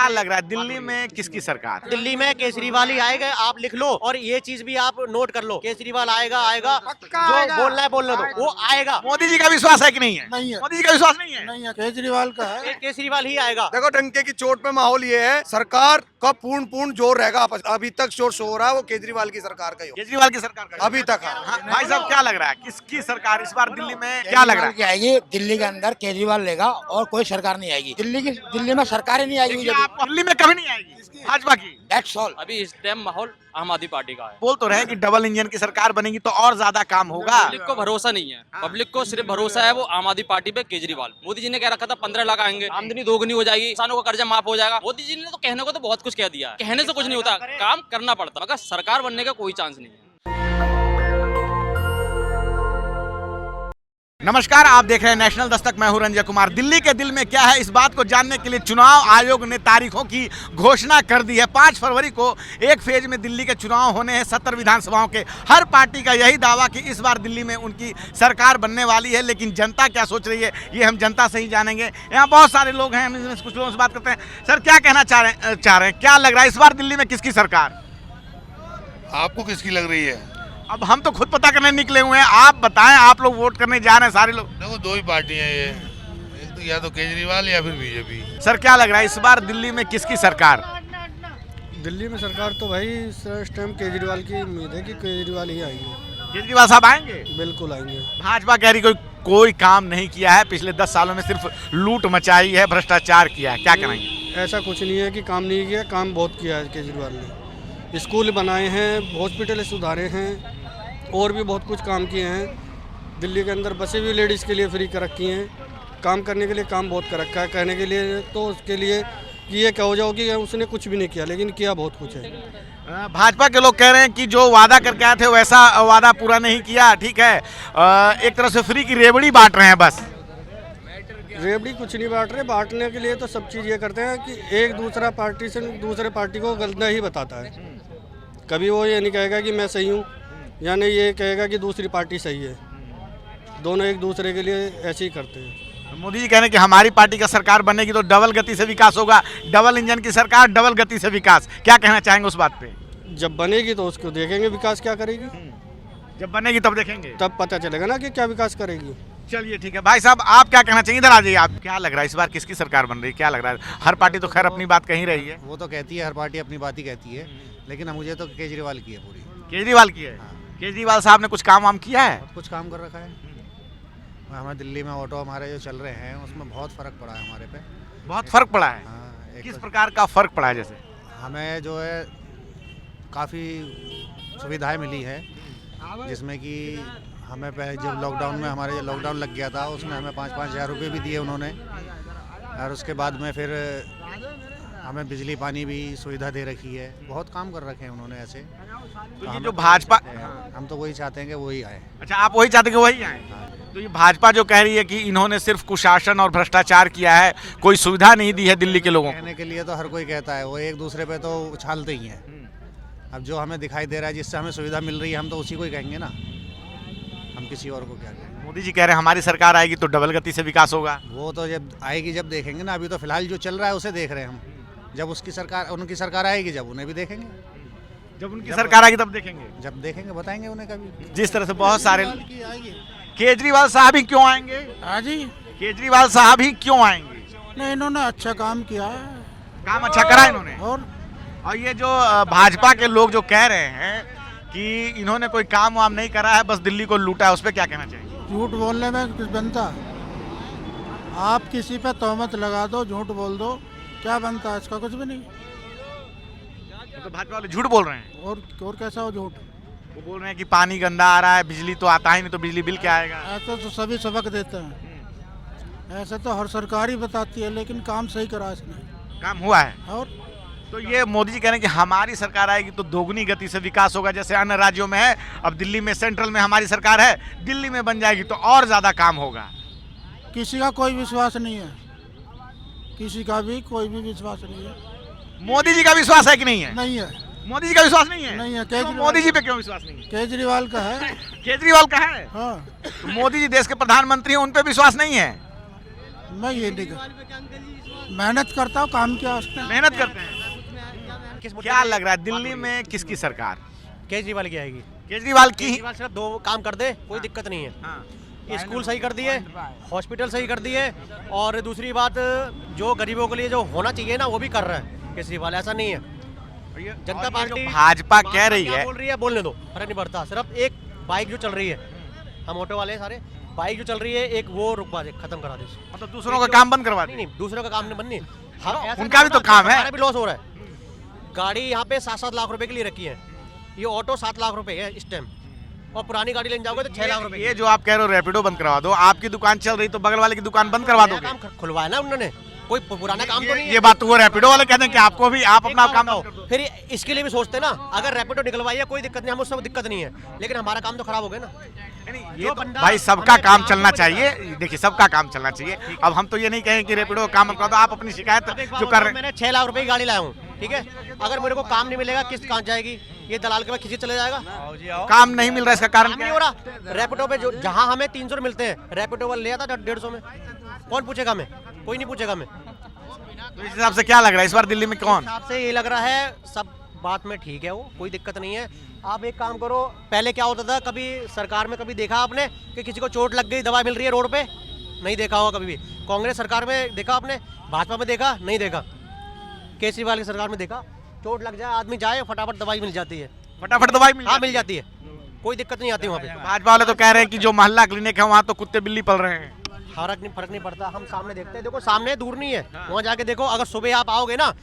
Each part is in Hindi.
क्या लग रहा है दिल्ली में किसकी सरकार? दिल्ली में केजरीवाल ही आएगा, आप लिख लो और ये चीज भी आप नोट कर लो, केजरीवाल आएगा जो बोलना है बोलने दो, वो आएगा। मोदी जी का विश्वास है कि नहीं है? नहीं है। मोदी जी का विश्वास नहीं है? नहीं है, केजरीवाल का है। केजरीवाल ही आएगा। देखो डंके की चोट पे माहौल ये है, सरकार का पूर्ण जोर रहेगा। अभी तक जोर शो हो रहा है वो केजरीवाल की सरकार का ही हो। केजरीवाल की सरकार का अभी तक है। हाँ, भाई साहब क्या लग रहा है किसकी सरकार इस बार दिल्ली में क्या लग रहा है? आएगी दिल्ली के अंदर केजरीवाल लेगा और कोई सरकार नहीं आएगी। दिल्ली में सरकार ही नहीं आएगी। देखिए, आप दिल्ली में कभी नहीं आएगी भाजपा की। That's all. अभी इस टाइम माहौल आम आदमी पार्टी का है। बोल तो रहे कि डबल इंजन की सरकार बनेगी तो और ज्यादा काम होगा। पब्लिक को भरोसा नहीं है, पब्लिक को सिर्फ भरोसा है वो आम आदमी पार्टी पे, केजरीवाल। मोदी जी ने कह रखा था 15 लाख आएंगे, आमदनी दोगुनी हो जाएगी, किसानों का कर्जा माफ हो जाएगा। मोदी जी ने तो कहने को तो बहुत कुछ कह दिया, कहने से कुछ नहीं होता, काम करना पड़ता, मगर सरकार बनने का कोई चांस नहीं है। नमस्कार, आप देख रहे हैं नेशनल दस्तक। मैं हूं रंजय कुमार। दिल्ली के दिल में क्या है, इस बात को जानने के लिए चुनाव आयोग ने तारीखों की घोषणा कर दी है। 5 फरवरी को एक फेज में दिल्ली के चुनाव होने हैं 70 विधानसभाओं के। हर पार्टी का यही दावा कि इस बार दिल्ली में उनकी सरकार बनने वाली है, लेकिन जनता क्या सोच रही है ये हम जनता से ही जानेंगे। यहाँ बहुत सारे लोग हैं, हम इनमें से कुछ लोगों से बात करते हैं। सर, क्या कहना चाह रहे हैं, क्या लग रहा है इस बार दिल्ली में किसकी सरकार? आपको किसकी लग रही है? अब हम तो खुद पता करने निकले हुए हैं, आप बताएं। आप लोग वोट करने जा रहे हैं सारे लोग। देखो, 2 ही पार्टियां ये, एक तो या तो केजरीवाल या फिर बीजेपी। सर, क्या लग रहा है इस बार दिल्ली में किसकी सरकार? दिल्ली में सरकार तो भाई इस टाइम केजरीवाल की उम्मीद है कि केजरीवाल ही आएंगे। केजरीवाल साहब आएंगे? बिल्कुल आएंगे। भाजपा कह रही कोई काम नहीं किया है, पिछले 10 सालों में सिर्फ लूट मचाई है, भ्रष्टाचार किया है। क्या कहेंगे? ऐसा कुछ नहीं है कि काम नहीं किया, काम बहुत किया है केजरीवाल ने। स्कूल बनाए हैं, हॉस्पिटल सुधारे हैं और भी बहुत कुछ काम किए हैं। दिल्ली के अंदर बसें भी लेडीज़ के लिए फ्री कर रखी हैं। काम करने के लिए काम बहुत कर रखा है। कहने के लिए तो उसके लिए कि ये कहो जाओ कि उसने कुछ भी नहीं किया, लेकिन किया बहुत कुछ है। भाजपा के लोग कह रहे हैं कि जो वादा करके आए थे वैसा वादा पूरा नहीं किया। ठीक है, एक तरह से फ्री की रेवड़ी बांट रहे हैं बस। रेवड़ी कुछ नहीं बांट रहे। बांटने के लिए तो सब चीज़ ये करते हैं कि एक दूसरा पार्टी से दूसरे पार्टी को गलत ही बताता है। कभी वो ये नहीं कहेगा कि मैं सही हूँ, या नहीं ये कहेगा कि दूसरी पार्टी सही है। दोनों एक दूसरे के लिए ऐसे ही करते हैं। मोदी जी कह रहे हैं कि हमारी पार्टी का सरकार बनेगी तो डबल गति से विकास होगा। डबल इंजन की सरकार, डबल गति से विकास। क्या कहना चाहेंगे उस बात पे? जब बनेगी तो उसको देखेंगे विकास क्या करेगी। जब बनेगी तब देखेंगे, तब पता चलेगा ना कि क्या विकास करेगी। चलिए ठीक है। भाई साहब, आप क्या कहना चाहिए? इधर आ जाइए। आप क्या लग रहा है इस बार किसकी सरकार बन रही है? क्या लग रहा है? हर पार्टी तो खैर अपनी बात कही रही है। वो तो कहती है, हर पार्टी अपनी बात ही कहती है, लेकिन मुझे तो केजरीवाल की है पूरी। केजरीवाल की है? केजरीवाल साहब ने कुछ काम वाम किया है? कुछ काम कर रखा है। हमें दिल्ली में ऑटो हमारे जो चल रहे हैं उसमें बहुत फ़र्क पड़ा है हमारे पे। बहुत फर्क पड़ा है? हाँ, किस प्रकार का फर्क पड़ा है? जैसे हमें जो है काफ़ी सुविधाएं मिली है, जिसमें कि हमें जब लॉकडाउन में हमारे जो लॉकडाउन लग गया था उसमें हमें 5-5 हज़ार रुपये भी दिए उन्होंने। और उसके बाद में फिर हमें बिजली पानी भी सुविधा दे रखी है। बहुत काम कर रखे हैं उन्होंने ऐसे। तो ये जो भाजपा, हम तो वही चाहते हैं कि वही आए। अच्छा, आप वही चाहते हैं कि वही आए? तो ये भाजपा जो कह रही है कि इन्होंने सिर्फ कुशासन और भ्रष्टाचार किया है, कोई सुविधा नहीं दी है दिल्ली के लोगों को। कहने के लिए तो हर कोई कहता है, वो एक दूसरे पे तो उछालते ही हैं। अब जो हमें दिखाई दे रहा है, जिससे हमें सुविधा मिल रही है, हम तो उसी को ही कहेंगे ना, हम किसी और को क्या कहेंगे। मोदी जी कह रहे हैं हमारी सरकार आएगी तो डबल गति से विकास होगा। वो तो जब आएगी जब देखेंगे ना। अभी तो फिलहाल जो चल रहा है उसे देख रहे हैं हम। जब उसकी सरकार, उनकी सरकार आएगी जब उन्हें भी देखेंगे। जब उनकी सरकार आएगी तब देखेंगे। जब देखेंगे बताएंगे उन्हें कभी। जिस तरह से बहुत सारे केजरीवाल साहब ही क्यों आएंगे? हाँ जी, केजरीवाल साहब ही क्यों आएंगे? नहीं, इन्होंने अच्छा काम किया है। काम अच्छा करा इन्होंने। और ये जो भाजपा के लोग जो कह रहे हैं कि इन्होंने कोई काम वाम नहीं करा है, बस दिल्ली को लूटा है, उस पर क्या कहना चाहिए? झूठ बोलने में कुछ बनता? आप किसी पे तोहमत लगा दो, झूठ बोल दो, क्या बनता है? इसका कुछ भी नहीं। तो भाजपा वाले झूठ बोल रहे हैं। और कैसा हो झूठ? वो बोल रहे हैं कि पानी गंदा आ रहा है, बिजली तो आता ही नहीं, तो बिजली बिल क्या आएगा? ऐसे तो सभी सबक देते हैं। ऐसे तो हर सरकार ही बताती है, लेकिन काम सही करा इसने। काम हुआ है? और तो ये मोदी जी कह रहे हैं कि हमारी सरकार आएगी तो दोगुनी गति से विकास होगा, जैसे अन्य राज्यों में है। अब दिल्ली में, सेंट्रल में हमारी सरकार है, दिल्ली में बन जाएगी तो और ज्यादा काम होगा। किसी का कोई विश्वास नहीं है, किसी का भी कोई भी विश्वास नहीं है। मोदी जी का विश्वास है कि नहीं है? नहीं है। मोदी जी का विश्वास नहीं है? नहीं है। तो मोदी जी पे क्यों विश्वास नहीं है? केजरीवाल का है। केजरीवाल का है? हाँ, तो मोदी जी देश के प्रधानमंत्री हैं, उन पे विश्वास नहीं है? मैं ये नहीं मेहनत करता हूँ, काम किया उसने। मेहनत करते हैं। किस मुद्दे क्या पे? लग रहा है दिल्ली में किसकी सरकार? केजरीवाल की आएगी। केजरीवाल की ही? केजरीवाल सिर्फ 2 काम कर दे, कोई दिक्कत नहीं है। स्कूल सही कर दिए, हॉस्पिटल सही कर दिए, और दूसरी बात जो गरीबों के लिए जो होना चाहिए ना वो भी कर रहा है केजरीवाल। ऐसा नहीं है। जनता पार्टी भाजपा कह रही क्या है, बोल रही है बोलने दो, फर्क नहीं पड़ता। सिर्फ एक बाइक जो चल रही है, हम ऑटो वाले हैं सारे, बाइक जो चल रही है एक वो रुकवा दे, खत्म करा दे। मतलब दूसरों का काम बंद करवा नहीं दे। नहीं, दूसरों का काम नहीं बननी। ऐसा उनका भी तो काम है। हमारा भी लॉस हो रहा है। गाड़ी यहाँ पे 7-7 लाख रुपए के लिए रखी है, ये ऑटो 7 लाख रुपए है इस टाइम, और पुरानी गाड़ी लेने जाओगे तो 6 लाख रुपए। ये जो आप कह रहे हो रैपिडो बंद करवा दो, आपकी दुकान चल रही तो बगल वाले की दुकान बंद करवा दोगे? काम खुलवाया ना उन्होंने, कोई पुराना काम तो नहीं है। ये बात तो वो रैपिडो वाले कहते हैं कि आपको भी आप अपना काम बताओ, फिर इसके लिए भी सोचते ना, अगर रैपिडो निकलवाइए कोई दिक्कत नहीं, हमें उससे दिक्कत नहीं है, लेकिन हमारा काम तो खराब हो गया ना। ये तो भाई सबका काम चलना चाहिए। देखिए सबका काम चलना चाहिए। अब हम तो ये नहीं कहें कि रैपिडो का काम मत करो, तो आप अपनी शिकायत जो कर रहे हैं। मैंने 6 लाख रुपए की गाड़ी लाया हूँ, ठीक है, अगर मेरे को काम नहीं मिलेगा किस्त कहाँ जाएगी? ये दलाल के पास खींचे चले जाएगा। काम नहीं मिल रहा, इसका कारण काम क्या नहीं हो रहा। रैपिडो पे जो जहाँ हमें 300 मिलते हैं, रैपिडो वाला ले आता 150 में। कौन पूछेगा हमें? कोई नहीं पूछेगा हमें। तो इस हिसाब से क्या लग रहा है इस बार दिल्ली में कौन? हिसाब से ये लग रहा है सब बात में ठीक है, वो कोई दिक्कत नहीं है। आप एक काम करो, पहले क्या होता था, कभी सरकार में कभी देखा आपने कि किसी को चोट लग गई दवा मिल रही है रोड पे? नहीं देखा होगा कभी भी। कांग्रेस सरकार में देखा आपने? भाजपा में देखा? नहीं देखा। केजरीवाल की सरकार में देखा? चोट लग जाए आदमी जाए फटाफट दवाई मिल जाती है। फटाफट दवाई हाँ मिल जाती है, कोई दिक्कत नहीं आती वहाँ पे। भाजपा वाले तो कह रहे हैं कि जो मोहल्ला क्लिनिक है वहाँ तो कुत्ते बिल्ली पल रहे हैं। फर्क नहीं पड़ता, हम सामने देखते हैं। देखो सामने दूर नहीं है, वहाँ जाके देखो। अगर सुबह आप आओगे ना,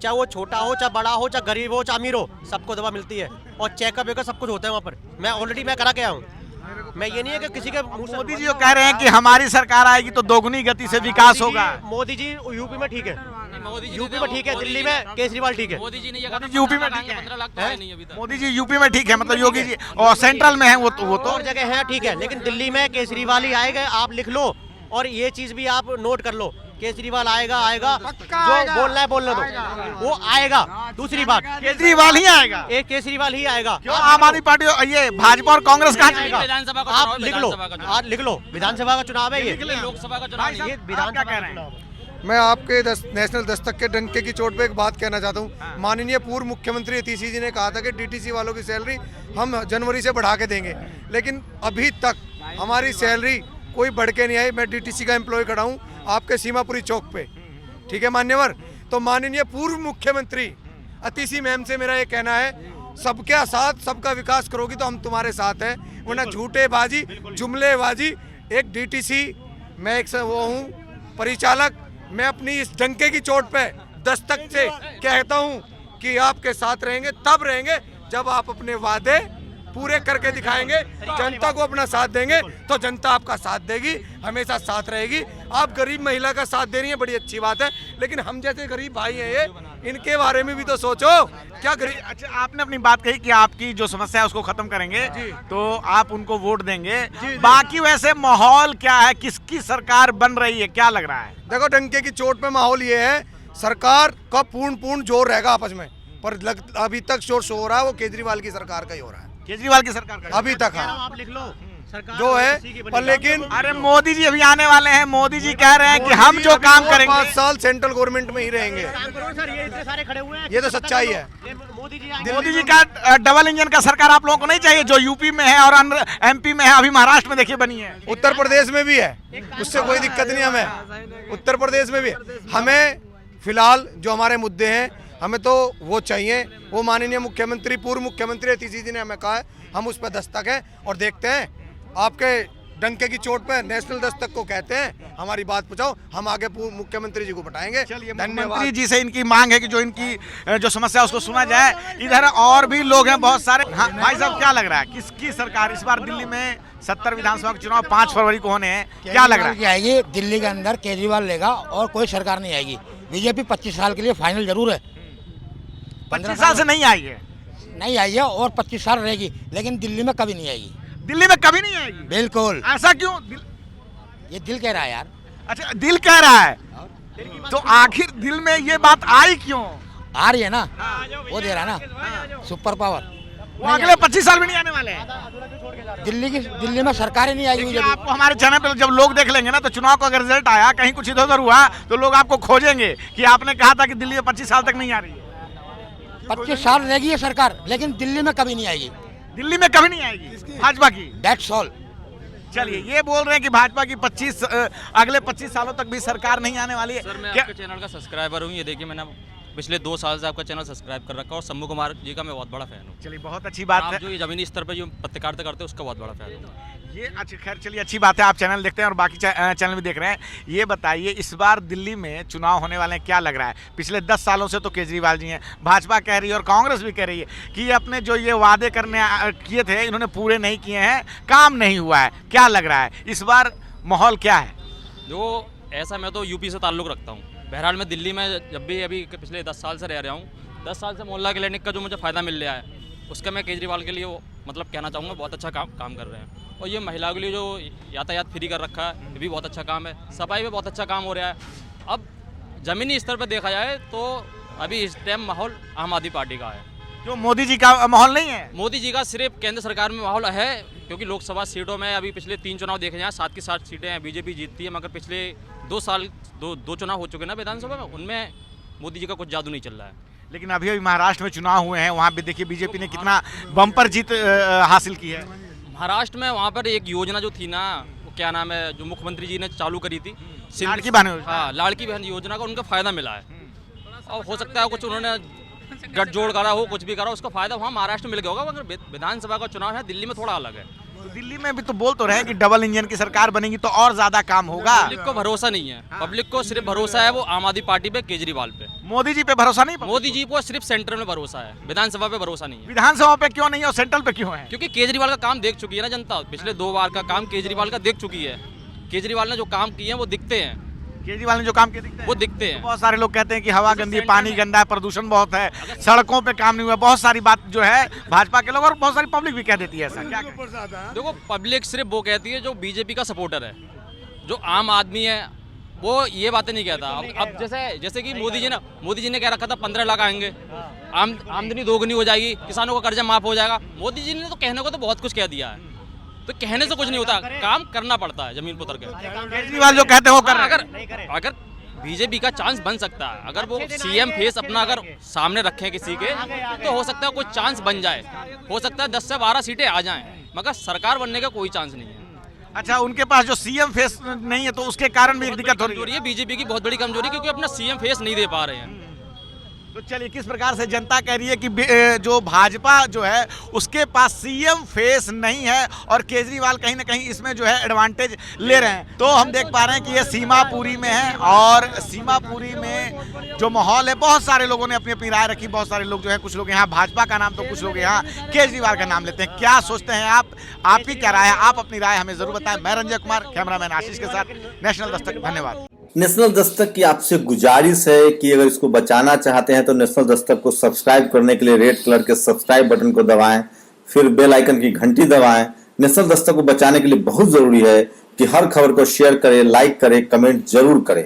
चाहे वो छोटा हो, चाहे बड़ा हो, चाहे गरीब हो, चाहे अमीर हो, सबको दवा मिलती है, और चेकअप वेकअप सब कुछ होता है वहाँ पर। मैं ऑलरेडी करा के आया हूँ। मैं ये नहीं है कि किसी के मुंह से। मोदी जी जो कह रहे हैं कि हमारी सरकार आएगी तो दोगुनी गति से विकास होगा। मोदी जी यूपी में ठीक है, मोदी जी यूपी में ठीक है, दिल्ली में केजरीवाल ठीक है। मोदी जी ने ये मोदी जी यूपी में ठीक है। 15 लाख तो है नहीं अभी तक। मोदी जी यूपी में ठीक है, मतलब योगी जी, और सेंट्रल में है वो तो और जगह है ठीक है, लेकिन दिल्ली में केजरीवाल ही आएगा। आप लिख लो, और ये चीज भी आप नोट कर लो, केजरीवाल आएगा, जो बोलना है बोलने दो, वो आएगा। दूसरी बात, केजरीवाल ही आएगा। एक केजरीवाल ही आएगा। क्यों आम आदमी पार्टी, ये भाजपा और कांग्रेस कहाँ जाएगा? विधानसभा का आप चुनाव, लिख लो, विधानसभा का चुनाव। आप लिख लो, विधानसभा का चुनाव है ये। लोकसभा का चुनाव नहीं। ये विधानसभा का चुनाव है। मैं आपके नेशनल दस्तक के डंके की चोट पे एक बात कहना चाहता हूँ। माननीय पूर्व मुख्यमंत्री अतीशी जी ने कहा था कि डीटीसी वालों की सैलरी हम जनवरी से बढ़ा के देंगे, लेकिन अभी तक हमारी सैलरी कोई बढ़ के नहीं आई। मैं डीटीसी का एम्प्लॉय खड़ा हूँ आपके सीमापुरी चौक पे, ठीक है मान्यवर। तो माननीय पूर्व मुख्यमंत्री अतीशी मैम से मेरा ये कहना है, सबके साथ सबका विकास करोगी तो हम तुम्हारे साथ हैं, वरना झूठेबाजी जुमलेबाजी। एक डीटीसी, मैं एक वो हूँ परिचालक, मैं अपनी इस डंके की चोट पे दस्तक से कहता हूँ कि आपके साथ रहेंगे, तब रहेंगे जब आप अपने वादे पूरे करके दिखाएंगे, जनता को अपना साथ देंगे, तो जनता आपका साथ देगी, हमेशा साथ रहेगी। आप गरीब महिला का साथ दे रही हैं, बड़ी अच्छी बात है, लेकिन हम जैसे गरीब भाई हैं ये, इनके बारे में भी तो सोचो। क्या गरीब। अच्छा, आपने अपनी बात कही कि आपकी जो समस्या है उसको खत्म करेंगे, तो आप उनको वोट देंगे। बाकी वैसे माहौल क्या है, किसकी सरकार बन रही है, क्या लग रहा है? देखो डंके की चोट पे माहौल ये है, सरकार का पूर्ण जोर रहेगा आपस में, पर अभी तक शोर हो रहा है वो केजरीवाल की सरकार का ही हो रहा है, केजरीवाल की सरकार का अभी तक। हाँ आप लिख लो, सरकार जो है, पर लेकिन अरे मोदी जी अभी आने वाले हैं। मोदी जी कह रहे हैं कि हम जो काम करेंगे 5 साल सेंट्रल गवर्नमेंट में ही रहेंगे। काम करो सर, ये इतने सारे खड़े हुए हैं, ये तो सच्चाई है। मोदी जी मोदी जी का डबल इंजन का सरकार आप लोगों को नहीं चाहिए, जो यूपी में है और एमपी में है, अभी महाराष्ट्र में देखिए बनी है, उत्तर प्रदेश में भी है, उससे कोई दिक्कत नहीं हमें। उत्तर प्रदेश में भी है। हमें फिलहाल जो हमारे मुद्दे हैं, हमें तो वो चाहिए। वो माननीय मुख्यमंत्री पूर्व मुख्यमंत्री अतीशी जी ने हमें कहा है, हम उस पर दस्तक है और देखते हैं। आपके डंके की चोट पे नेशनल दस्तक को कहते हैं, हमारी बात पहुंचाओ, हम आगे मुख्यमंत्री जी को बताएंगे। मुख्यमंत्री जी से इनकी मांग है कि जो इनकी जो समस्या है उसको सुना जाए। इधर और भी लोग हैं बहुत सारे। हाँ भाई साहब, क्या लग रहा है किसकी सरकार इस बार दिल्ली में 70 विधानसभा के चुनाव 5 फरवरी को होने हैं, क्या लग रहा है? आएगी दिल्ली के अंदर केजरीवाल लेगा और कोई सरकार नहीं आएगी। बीजेपी 25 साल के लिए फाइनल जरूर है। 25 साल से नहीं आई है, नहीं आई है और 25 साल रहेगी, लेकिन दिल्ली में कभी नहीं आएगी। दिल्ली में कभी नहीं आएगी? बिल्कुल। ऐसा क्यों? ये दिल कह रहा है यार। अच्छा, दिल कह रहा है, तो आखिर दिल में ये बात आई क्यों? आ रही है ना, वो दे रहा है ना सुपर पावर। वो अगले 25 साल में नहीं आने वाले हैं। दिल्ली में सरकार ही नहीं आएगी देखिए, बीजेपी। आपको हमारे चैनल पे जब लोग देख लेंगे ना, तो चुनाव का अगर रिजल्ट आया, कहीं कुछ इधर उधर हुआ, तो लोग आपको खोजेंगे कि आपने कहा था कि दिल्ली में 25 साल तक नहीं आ रही है। 25 साल रहेगी ये सरकार, लेकिन दिल्ली में कभी नहीं आएगी। दिल्ली में कभी नहीं आएगी भाजपा की। That's all. चलिए, ये बोल रहे हैं कि भाजपा की अगले 25 सालों तक भी सरकार नहीं आने वाली है। सर मैं क्या आपके चैनल का सब्सक्राइबर हूँ। ये देखिए, मैंने पिछले 2 साल से आपका चैनल सब्सक्राइब कर रखा है और शंभू कुमार जी का मैं बहुत बड़ा फैन हूँ। चलिए, बहुत अच्छी बात आप है। जो ये जमीनी स्तर पर जो पत्रकारिता करते हैं उसका बहुत बड़ा फैन हूँ। ये अच्छा, खैर चलिए, अच्छी बात है, आप चैनल देखते हैं और बाकी चैनल भी देख रहे हैं। ये बताइए, इस बार दिल्ली में चुनाव होने वाले हैं, क्या लग रहा है? पिछले 10 सालों से तो केजरीवाल जी हैं, भाजपा कह रही है और कांग्रेस भी कह रही है कि ये अपने जो ये वादे करने किए थे, इन्होंने पूरे नहीं किए हैं, काम नहीं हुआ है। क्या लग रहा है इस बार माहौल क्या है? जो ऐसा, मैं तो यूपी से ताल्लुक़ रखता हूँ। बहरहाल मैं दिल्ली में जब भी अभी पिछले 10 साल से रह रहा हूँ, 10 साल से मोहल्ला क्लिनिक का जो मुझे फ़ायदा मिल रहा है, उसका मैं केजरीवाल के लिए वो मतलब कहना चाहूँगा, बहुत अच्छा काम कर रहे हैं। और ये महिलाओं के लिए जो यातायात फ्री कर रखा है, ये भी बहुत अच्छा काम है। सफाई में बहुत अच्छा काम हो रहा है। अब ज़मीनी स्तर पर देखा जाए तो अभी इस टाइम माहौल आम आदमी पार्टी का है। जो मोदी जी का माहौल नहीं है? मोदी जी का सिर्फ केंद्र सरकार में माहौल है, क्योंकि लोकसभा सीटों में अभी पिछले 3 चुनाव देखे जाएँ, 7 की 7 सीटें हैं, बीजेपी जीतती है। मगर पिछले 2 साल दो चुनाव हो चुके ना विधानसभा में, उनमें मोदी जी का कुछ जादू नहीं चल रहा है। लेकिन अभी अभी महाराष्ट्र में चुनाव हुए हैं, वहाँ भी देखिए बीजेपी ने कितना बम्पर जीत हासिल की है। महाराष्ट्र में वहाँ पर एक योजना जो थी ना, वो क्या नाम है, जो मुख्यमंत्री जी ने चालू करी थी, लाड़की बहन योजना। हाँ, लाड़की बहन योजना का उनका फ़ायदा मिला है। और हो सकता है कुछ उन्होंने गठजोड़ करा हो, कुछ भी करा, उसका फ़ायदा वहाँ महाराष्ट्र में मिल गया होगा। मगर विधानसभा का चुनाव है, दिल्ली में थोड़ा अलग है। तो दिल्ली में भी तो बोल तो रहे हैं कि डबल इंजन की सरकार बनेगी तो और ज्यादा काम होगा। पब्लिक को भरोसा नहीं है। पब्लिक को सिर्फ भरोसा है वो आम आदमी पार्टी पे, केजरीवाल पे। मोदी जी पे भरोसा नहीं? मोदी जी को सिर्फ सेंटर में भरोसा है, विधानसभा पे भरोसा नहीं है। विधानसभा पे क्यों नहीं और सेंट्रल पे क्यों है? क्योंकि केजरीवाल का काम देख चुकी है ना जनता। पिछले 2 बार का काम केजरीवाल का देख चुकी है। केजरीवाल ने जो काम किए हैं वो दिखते हैं। केजरीवाल ने जो काम किए दिखते हैं? वो दिखते हैं। बहुत सारे लोग कहते हैं कि हवा गंदी है, पानी गंदा है, प्रदूषण बहुत है, सड़कों पे काम नहीं हुआ, बहुत सारी बात जो है भाजपा के लोग और बहुत सारी पब्लिक भी कह देती है ऐसा। क्या कहें? देखो, पब्लिक सिर्फ वो कहती है जो बीजेपी का सपोर्टर है। जो आम आदमी है वो ये बातें नहीं कहता। अब जैसे कि मोदी जी ने कह रखा था 15 लाख आएंगे, आमदनी दोगुनी हो जाएगी, किसानों का कर्जा माफ हो जाएगा। मोदी जी ने तो कहने को तो बहुत कुछ कह दिया है, तो कहने से कुछ नहीं होता, काम करना पड़ता है जमीन पर उतर के। केजरीवाल जो कहते हैं वो कर रहे हैं। अगर बीजेपी का चांस बन सकता है, अगर वो सीएम फेस अपना अगर सामने रखें किसी के, तो हो सकता है कोई चांस बन जाए। हो सकता है 10 से 12 सीटें आ जाएं, मगर सरकार बनने का कोई चांस नहीं है। अच्छा, उनके पास जो सीएम फेस नहीं है तो उसके कारण भी एक दिक्कत हो रही है। बीजेपी की बहुत बड़ी कमजोरी, क्योंकि अपना सीएम फेस नहीं दे पा रहे हैं। तो चलिए, किस प्रकार से जनता कह रही है कि जो भाजपा जो है उसके पास सीएम फेस नहीं है और केजरीवाल कहीं ना कहीं इसमें जो है एडवांटेज ले रहे हैं। तो हम देख पा रहे हैं कि ये सीमापुरी में है और सीमापुरी में जो माहौल है, बहुत सारे लोगों ने अपनी अपनी राय रखी। बहुत सारे लोग जो है, कुछ लोग यहाँ भाजपा का नाम तो कुछ लोग यहाँ केजरीवाल का नाम लेते हैं। क्या सोचते हैं आप? आपकी क्या राय है? आप अपनी राय हमें जरूर बताएं। मैं रंजय कुमार, कैमरामैन आशीष के साथ, नेशनल दस्तक। धन्यवाद। नेशनल दस्तक की आपसे गुजारिश है कि अगर इसको बचाना चाहते हैं तो नेशनल दस्तक को सब्सक्राइब करने के लिए रेड कलर के सब्सक्राइब बटन को दबाएं, फिर बेल आइकन की घंटी दबाएं। नेशनल दस्तक को बचाने के लिए बहुत जरूरी है कि हर खबर को शेयर करें, लाइक करें, कमेंट जरूर करें।